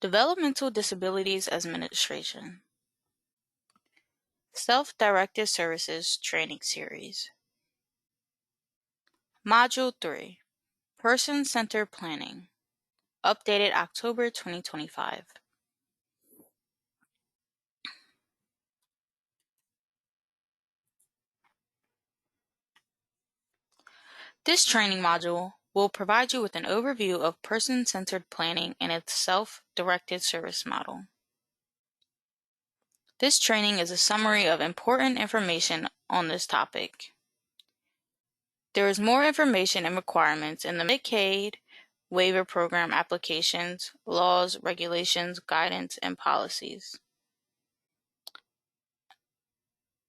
Developmental Disabilities Administration. Self-Directed Services Training Series. Module 3, Person-Centered Planning. Updated October 2025. This training module will provide you with an overview of person-centered planning and its self-directed service model. This training is a summary of important information on this topic. There is more information and requirements in the Medicaid Waiver Program applications, laws, regulations, guidance, and policies.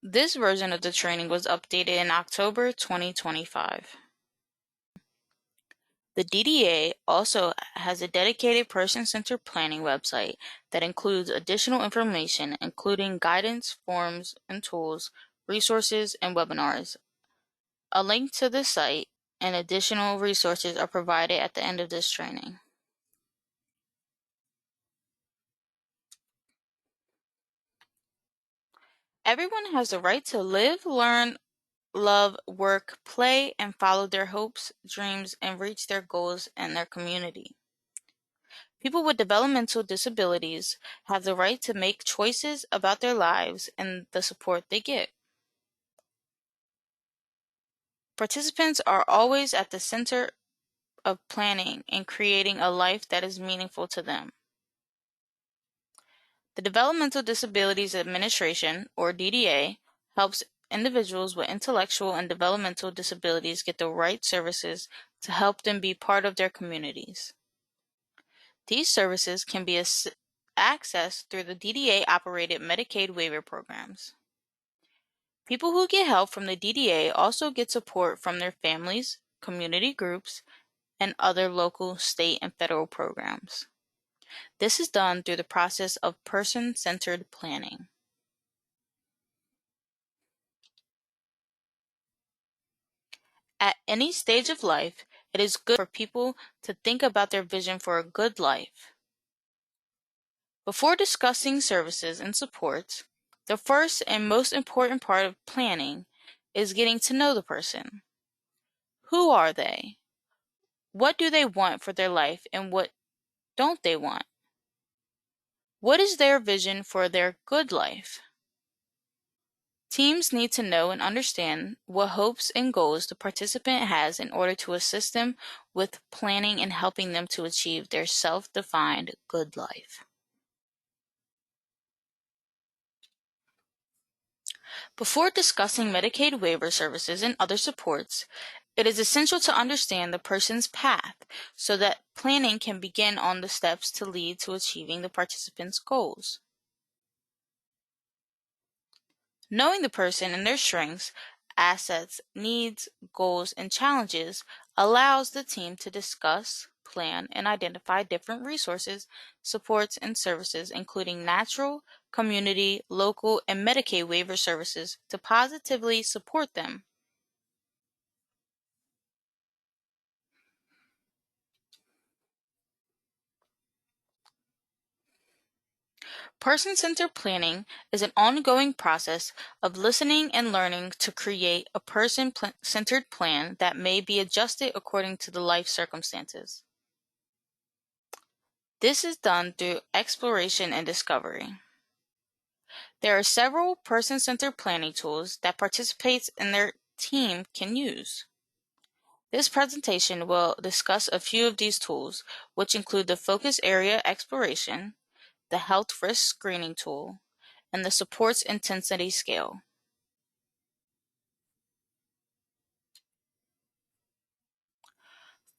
This version of the training was updated in October 2025. The DDA also has a dedicated person-centered planning website that includes additional information, including guidance, forms and tools, resources, and webinars. A link to this site and additional resources are provided at the end of this training. Everyone has the right to live, learn, love, work, play, and follow their hopes, dreams, and reach their goals in their community. People with developmental disabilities have the right to make choices about their lives and the support they get. Participants are always at the center of planning and creating a life that is meaningful to them. The Developmental Disabilities Administration, or DDA, helps individuals with intellectual and developmental disabilities get the right services to help them be part of their communities. These services can be accessed through the DDA-operated Medicaid waiver programs. People who get help from the DDA also get support from their families, community groups, and other local, state, and federal programs. This is done through the process of person-centered planning. At any stage of life, it is good for people to think about their vision for a good life. Before discussing services and supports, the first and most important part of planning is getting to know the person. Who are they? What do they want for their life and what don't they want? What is their vision for their good life? Teams need to know and understand what hopes and goals the participant has in order to assist them with planning and helping them to achieve their self-defined good life. Before discussing Medicaid waiver services and other supports, it is essential to understand the person's path so that planning can begin on the steps to lead to achieving the participant's goals. Knowing the person and their strengths, assets, needs, goals, and challenges allows the team to discuss, plan, and identify different resources, supports, and services, including natural, community, local, and Medicaid waiver services to positively support them. Person-centered planning is an ongoing process of listening and learning to create a person-centered plan that may be adjusted according to the life circumstances. This is done through exploration and discovery. There are several person-centered planning tools that participants in their team can use. This presentation will discuss a few of these tools, which include the Focus Area Exploration, the Health Risk Screening Tool, and the Supports Intensity Scale.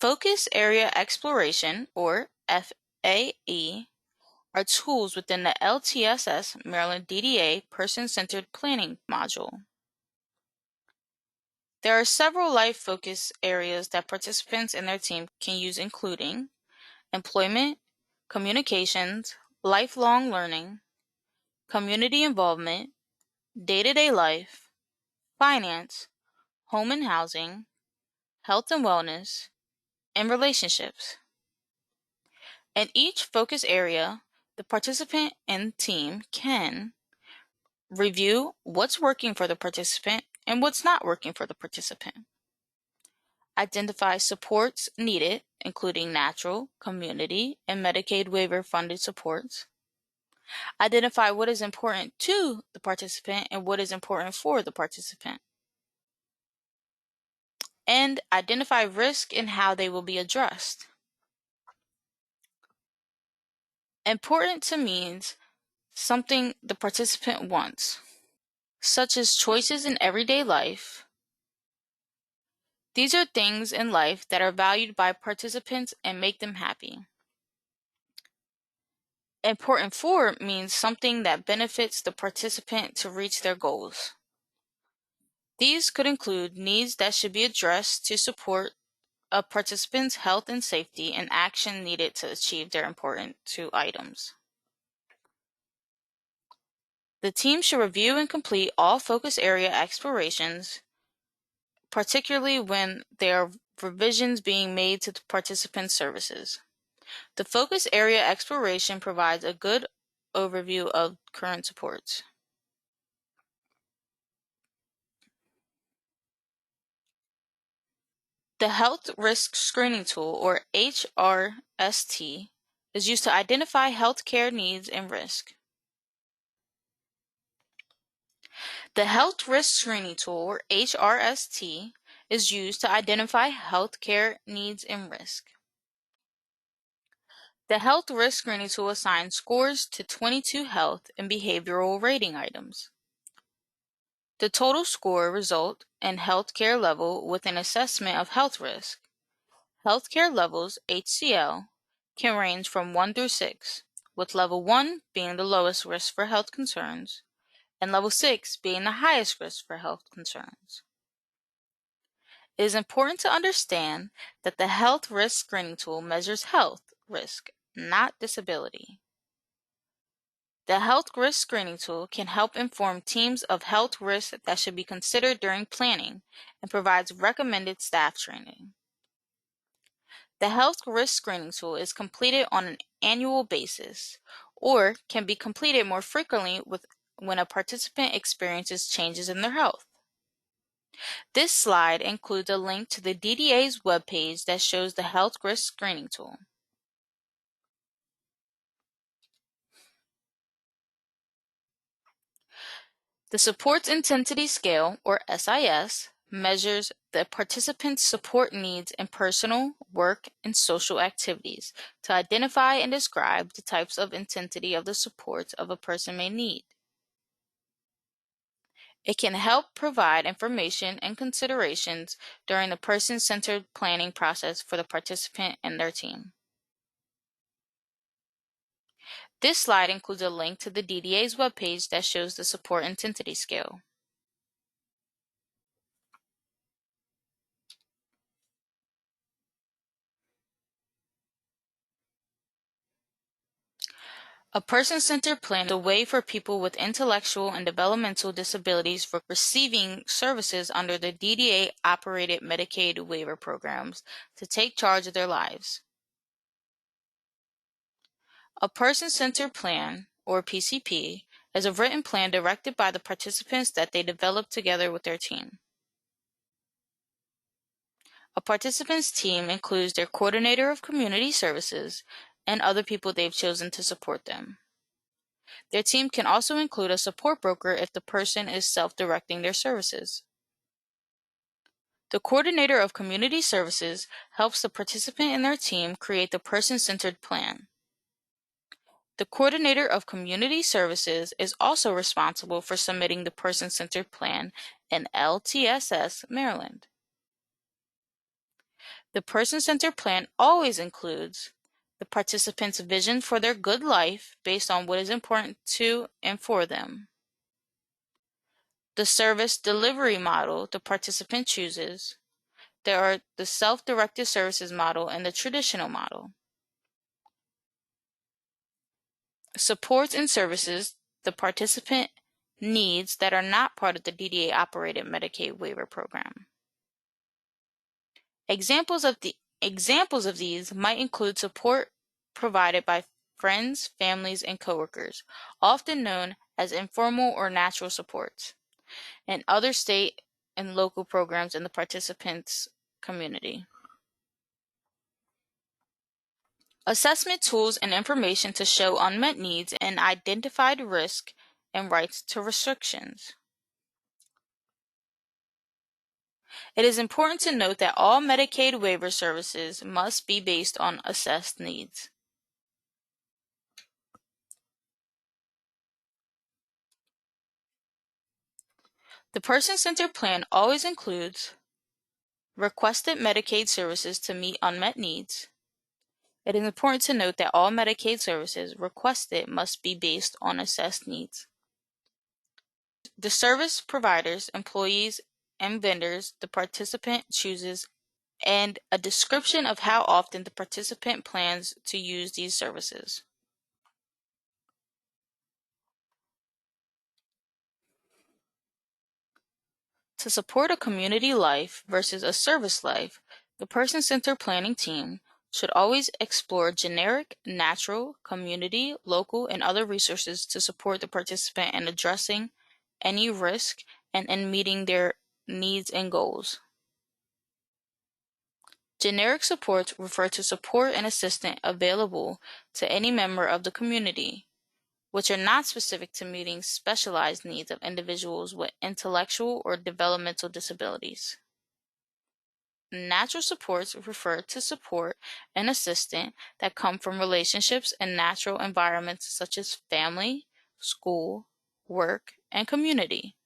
Focus Area Exploration, or FAE, are tools within the LTSS Maryland DDA Person-Centered Planning module. There are several life focus areas that participants in their team can use, including employment, communications, lifelong learning, community involvement, day-to-day life, finance, home and housing, health and wellness, and relationships. In each focus area, the participant and team can review what's working for the participant and what's not working for the participant. Identify supports needed, including natural, community, and Medicaid waiver funded supports. Identify what is important to the participant and what is important for the participant. And identify risk and how they will be addressed. Important to means something the participant wants, such as choices in everyday life. These are things in life that are valued by participants and make them happy. Important for means something that benefits the participant to reach their goals. These could include needs that should be addressed to support a participant's health and safety and action needed to achieve their important two items. The team should review and complete all focus area explorations, particularly when there are revisions being made to the participant's services. The focus area exploration provides a good overview of current supports. The Health Risk Screening Tool, or HRST, is used to identify healthcare needs and risk. The Health Risk Screening Tool, or HRST, is used to identify healthcare needs and risk. The Health Risk Screening Tool assigns scores to 22 health and behavioral rating items. The total score result in healthcare level with an assessment of health risk. Healthcare levels, HCL, can range from 1 through 6, with level 1 being the lowest risk for health concerns, and level 6 being the highest risk for health concerns. It is important to understand that the Health Risk Screening Tool measures health risk, not disability. The Health Risk Screening Tool can help inform teams of health risks that should be considered during planning and provides recommended staff training. The Health Risk Screening Tool is completed on an annual basis or can be completed more frequently when a participant experiences changes in their health. This slide includes a link to the DDA's webpage that shows the Health Risk Screening Tool. The Supports Intensity Scale, or SIS, measures the participant's support needs in personal, work, and social activities to identify and describe the types of intensity of the supports of a person may need. It can help provide information and considerations during the person-centered planning process for the participant and their team. This slide includes a link to the DDA's webpage that shows the Support Intensity Scale. A person-centered plan is a way for people with intellectual and developmental disabilities for receiving services under the DDA-operated Medicaid waiver programs to take charge of their lives. A person-centered plan, or PCP, is a written plan directed by the participants that they develop together with their team. A participant's team includes their coordinator of community services and other people they've chosen to support them. Their team can also include a support broker if the person is self-directing their services. The coordinator of community services helps the participant and their team create the person-centered plan. The coordinator of community services is also responsible for submitting the person-centered plan in LTSS, Maryland. The person-centered plan always includes the participant's vision for their good life based on what is important to and for them, the service delivery model the participant chooses. There are the self-directed services model and the traditional model. Supports and services the participant needs that are not part of the DDA-operated Medicaid waiver program. Examples of these might include support provided by friends, families, and coworkers, often known as informal or natural supports, and other state and local programs in the participants' community. Assessment tools and information to show unmet needs and identified risk and rights to restrictions. It is important to note that all Medicaid waiver services must be based on assessed needs. The person-centered plan always includes requested Medicaid services to meet unmet needs. It is important to note that all Medicaid services requested must be based on assessed needs. The service providers, employees, and vendors the participant chooses, and a description of how often the participant plans to use these services. To support a community life versus a service life, the person-centered planning team should always explore generic, natural, community, local, and other resources to support the participant in addressing any risk and in meeting their needs and goals. Generic supports refer to support and assistance available to any member of the community, which are not specific to meeting specialized needs of individuals with intellectual or developmental disabilities. Natural supports refer to support and assistance that come from relationships and natural environments such as family, school, work, and community.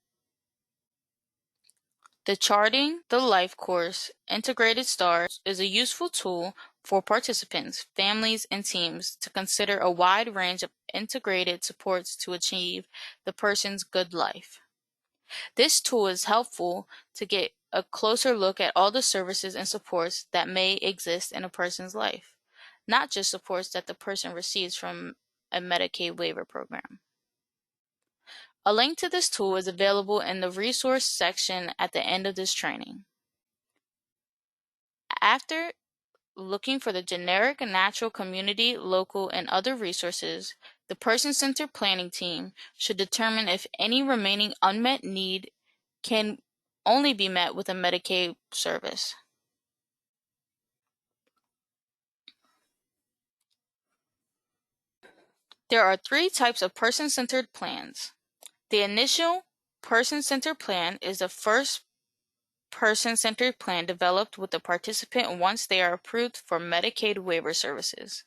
The Charting the Life course, Integrated STARS, is a useful tool for participants, families, and teams to consider a wide range of integrated supports to achieve the person's good life. This tool is helpful to get a closer look at all the services and supports that may exist in a person's life, not just supports that the person receives from a Medicaid waiver program. A link to this tool is available in the resource section at the end of this training. After looking for the generic, natural, community, local, and other resources, the person-centered planning team should determine if any remaining unmet need can only be met with a Medicaid service. There are three types of person-centered plans. The initial person-centered plan is the first person-centered plan developed with the participant once they are approved for Medicaid waiver services,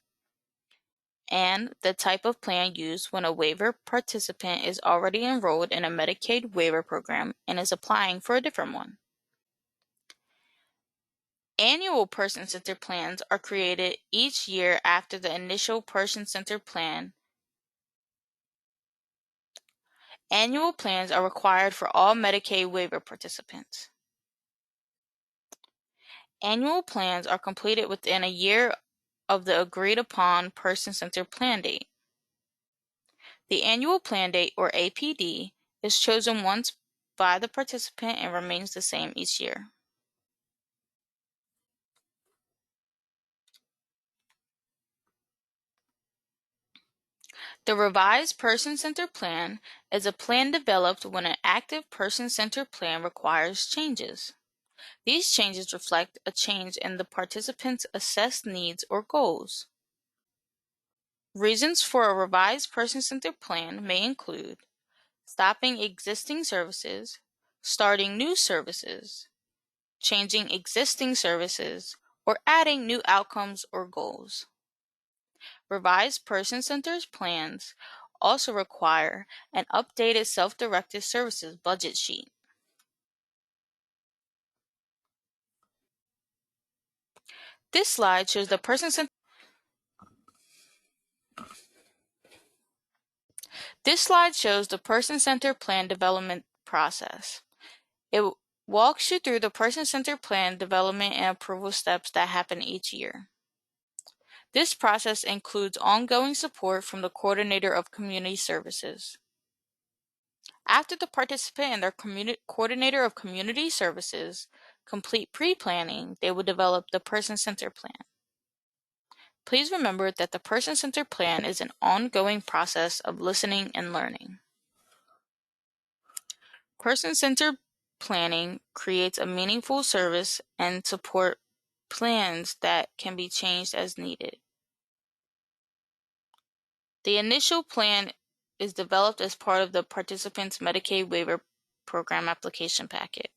and the type of plan used when a waiver participant is already enrolled in a Medicaid waiver program and is applying for a different one. Annual person-centered plans are created each year after the initial person-centered plan. Annual plans are required for all Medicaid waiver participants. Annual plans are completed within a year of the agreed-upon person-centered plan date. The annual plan date, or APD, is chosen once by the participant and remains the same each year. The revised person-centered plan is a plan developed when an active person-centered plan requires changes. These changes reflect a change in the participant's assessed needs or goals. Reasons for a revised person-centered plan may include stopping existing services, starting new services, changing existing services, or adding new outcomes or goals. Revised person-centered plans also require an updated self-directed services budget sheet. This slide shows the person-centered plan development process. It walks you through the person-centered plan development and approval steps that happen each year. This process includes ongoing support from the Coordinator of Community Services. After the participant and their Coordinator of Community Services complete pre-planning, they will develop the person-centered plan. Please remember that the person-centered plan is an ongoing process of listening and learning. Person-centered planning creates a meaningful service and support plans that can be changed as needed. The initial plan is developed as part of the participant's Medicaid waiver program application packet.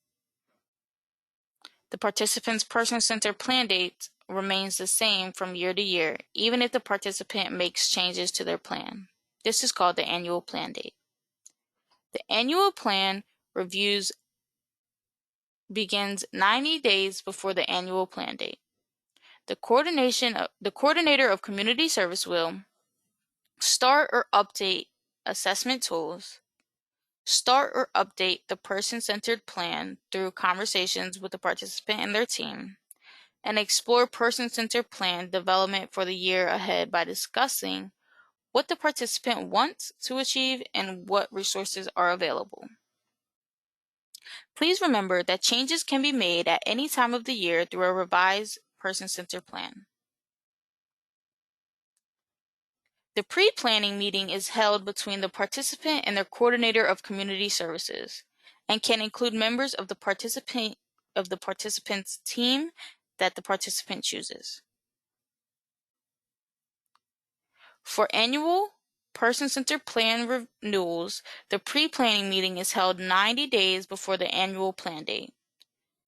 The participant's person-centered plan date remains the same from year to year, even if the participant makes changes to their plan. This is called the annual plan date. The annual plan reviews begins 90 days before the annual plan date. The coordinator of community service will start or update assessment tools, start or update the person-centered plan through conversations with the participant and their team, and explore person-centered plan development for the year ahead by discussing what the participant wants to achieve and what resources are available. Please remember that changes can be made at any time of the year through a revised person-centered plan. The pre-planning meeting is held between the participant and their coordinator of community services and can include members of the participant's team that the participant chooses. For annual person-centered plan renewals, the pre-planning meeting is held 90 days before the annual plan date.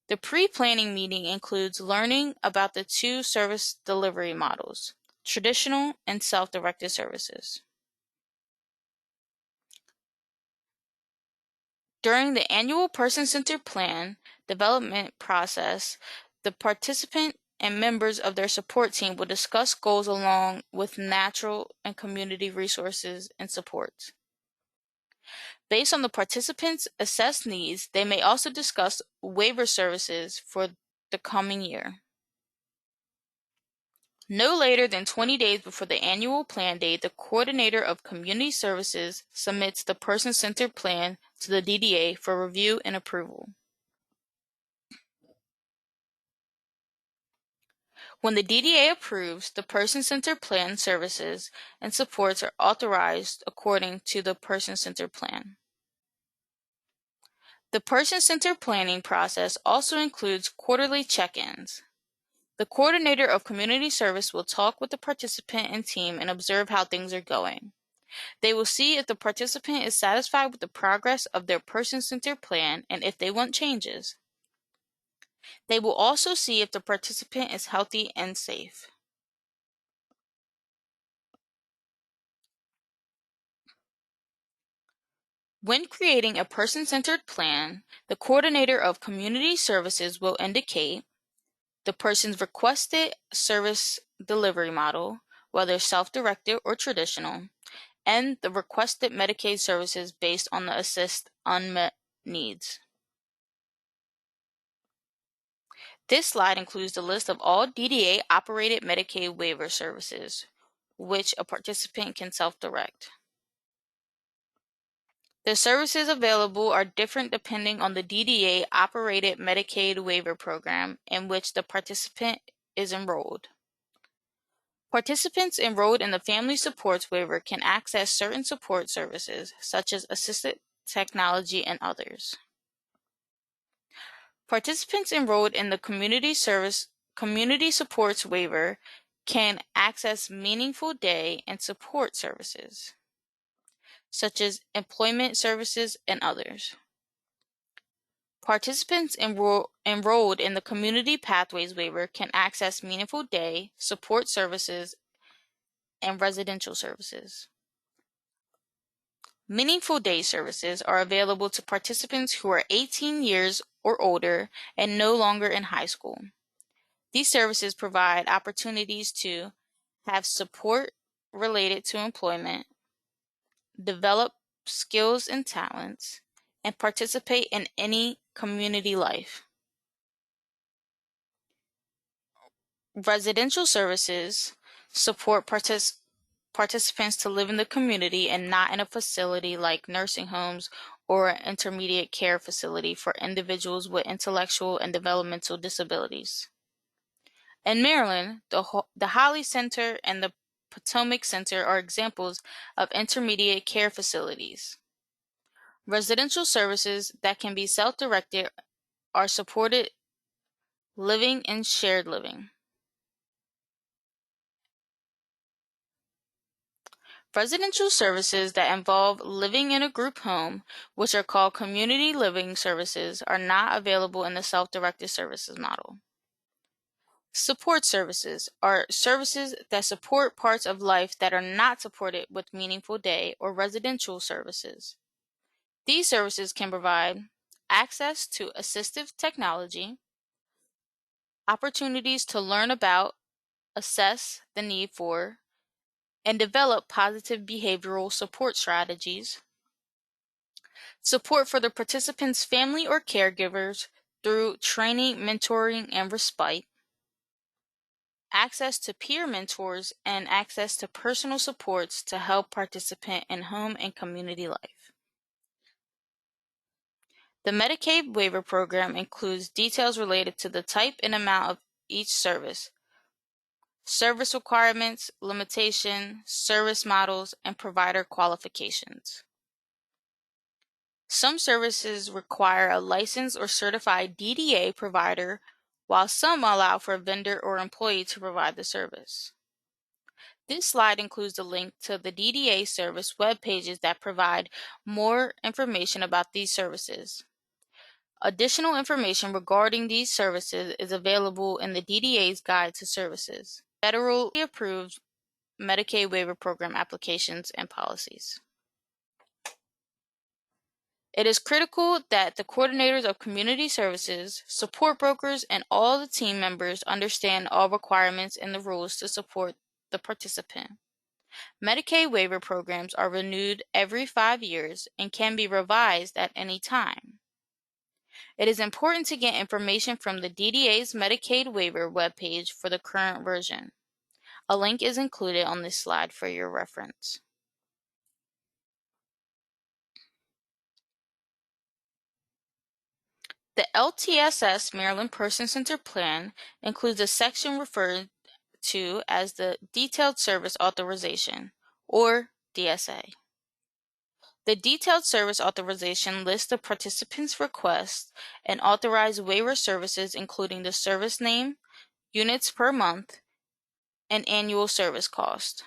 The pre-planning meeting includes learning about the two service delivery models, traditional and self-directed services. During the annual person-centered plan development process, the participant and members of their support team will discuss goals along with natural and community resources and supports. Based on the participants' assessed needs, they may also discuss waiver services for the coming year. No later than 20 days before the annual plan date, the coordinator of community services submits the person-centered plan to the DDA for review and approval. When the DDA approves, the person-centered plan services and supports are authorized according to the person-centered plan. The person-centered planning process also includes quarterly check-ins. The coordinator of community service will talk with the participant and team and observe how things are going. They will see if the participant is satisfied with the progress of their person-centered plan and if they want changes. They will also see if the participant is healthy and safe. When creating a person-centered plan, the coordinator of community services will indicate the person's requested service delivery model, whether self-directed or traditional, and the requested Medicaid services based on the assessed unmet needs. This slide includes the list of all DDA-operated Medicaid waiver services, which a participant can self-direct. The services available are different depending on the DDA-operated Medicaid waiver program in which the participant is enrolled. Participants enrolled in the Family Supports Waiver can access certain support services, such as assistive technology and others. Participants enrolled in the Community Supports Waiver can access meaningful day and support services, such as employment services and others. Participants enrolled in the Community Pathways Waiver can access meaningful day, support services, and residential services. Meaningful day services are available to participants who are 18 years or older and no longer in high school. These services provide opportunities to have support related to employment, develop skills and talents, and participate in any community life. Residential services support participants to live in the community and not in a facility like nursing homes or an intermediate care facility for individuals with intellectual and developmental disabilities. In Maryland, the Holly Center and the Potomac Center are examples of intermediate care facilities. Residential services that can be self-directed are supported living and shared living. Residential services that involve living in a group home, which are called community living services, are not available in the self-directed services model. Support services are services that support parts of life that are not supported with meaningful day or residential services. These services can provide access to assistive technology, opportunities to learn about, assess the need for, and develop positive behavioral support strategies, support for the participant's family or caregivers through training, mentoring, and respite, access to peer mentors, and access to personal supports to help participant in home and community life. The Medicaid waiver program includes details related to the type and amount of each service, service requirements, limitation, service models, and provider qualifications. Some services require a licensed or certified DDA provider, while some allow for a vendor or employee to provide the service. This slide includes a link to the DDA service web pages that provide more information about these services. Additional information regarding these services is available in the DDA's Guide to Services, federally approved Medicaid waiver program applications and policies. It is critical that the coordinators of community services, support brokers, and all the team members understand all requirements and the rules to support the participant. Medicaid waiver programs are renewed every 5 years and can be revised at any time. It is important to get information from the DDA's Medicaid waiver webpage for the current version. A link is included on this slide for your reference. The LTSS Maryland Person-Centered Plan includes a section referred to as the Detailed Service Authorization, or DSA. The Detailed Service Authorization lists the participant's requests and authorized waiver services, including the service name, units per month, and annual service cost.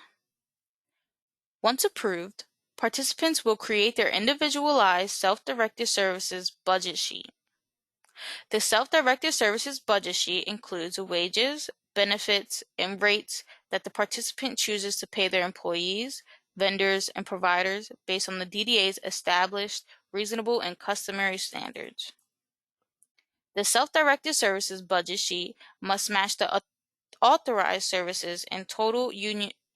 Once approved, participants will create their individualized self-directed services budget sheet. The self-directed services budget sheet includes wages, benefits, and rates that the participant chooses to pay their employees, vendors, and providers based on the DDA's established, reasonable, and customary standards. The self-directed services budget sheet must match the authorized services and total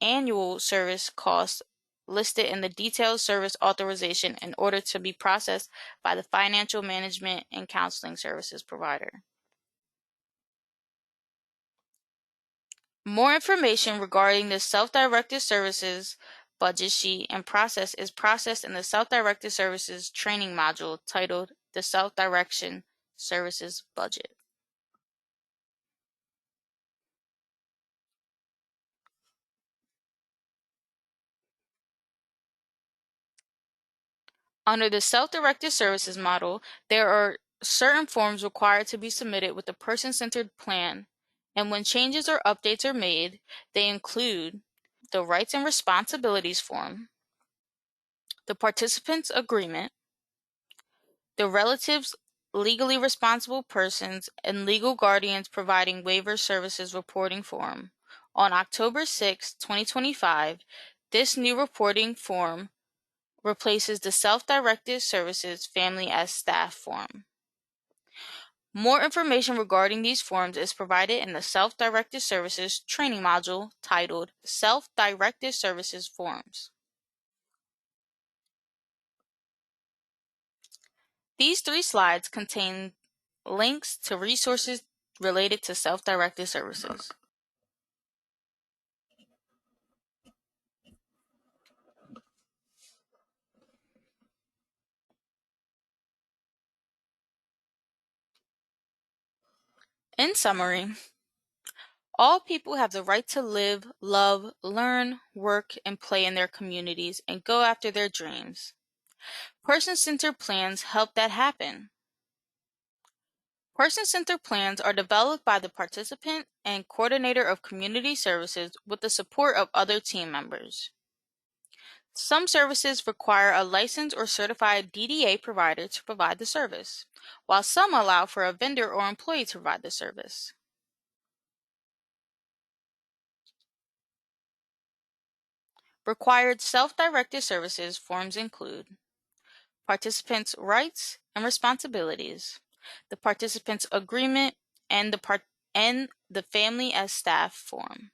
annual service costs listed in the Detailed Service Authorization in order to be processed by the financial management and counseling services provider. More information regarding the self-directed services budget sheet and process is processed in the self-directed services training module titled The Self-Direction Services Budget. Under the self-directed services model, there are certain forms required to be submitted with the person-centered plan, and when changes or updates are made, they include the rights and responsibilities form, the participants' agreement, the relatives, legally responsible persons, and legal guardians providing waiver services reporting form. On October 6, 2025, this new reporting form replaces the self-directed services family as staff form. More information regarding these forms is provided in the self-directed services training module titled Self-Directed Services Forms. These 3 slides contain links to resources related to self-directed services. In summary, All people have the right to live, love, learn, work, and play in their communities and go after their dreams. Person-centered plans help that happen. Person-centered plans are developed by the participant and coordinator of community services with the support of other team members. Some services require a licensed or certified DDA provider to provide the service, while some allow for a vendor or employee to provide the service. Required self-directed services forms include participants' rights and responsibilities, the participants' agreement, and the family as staff form.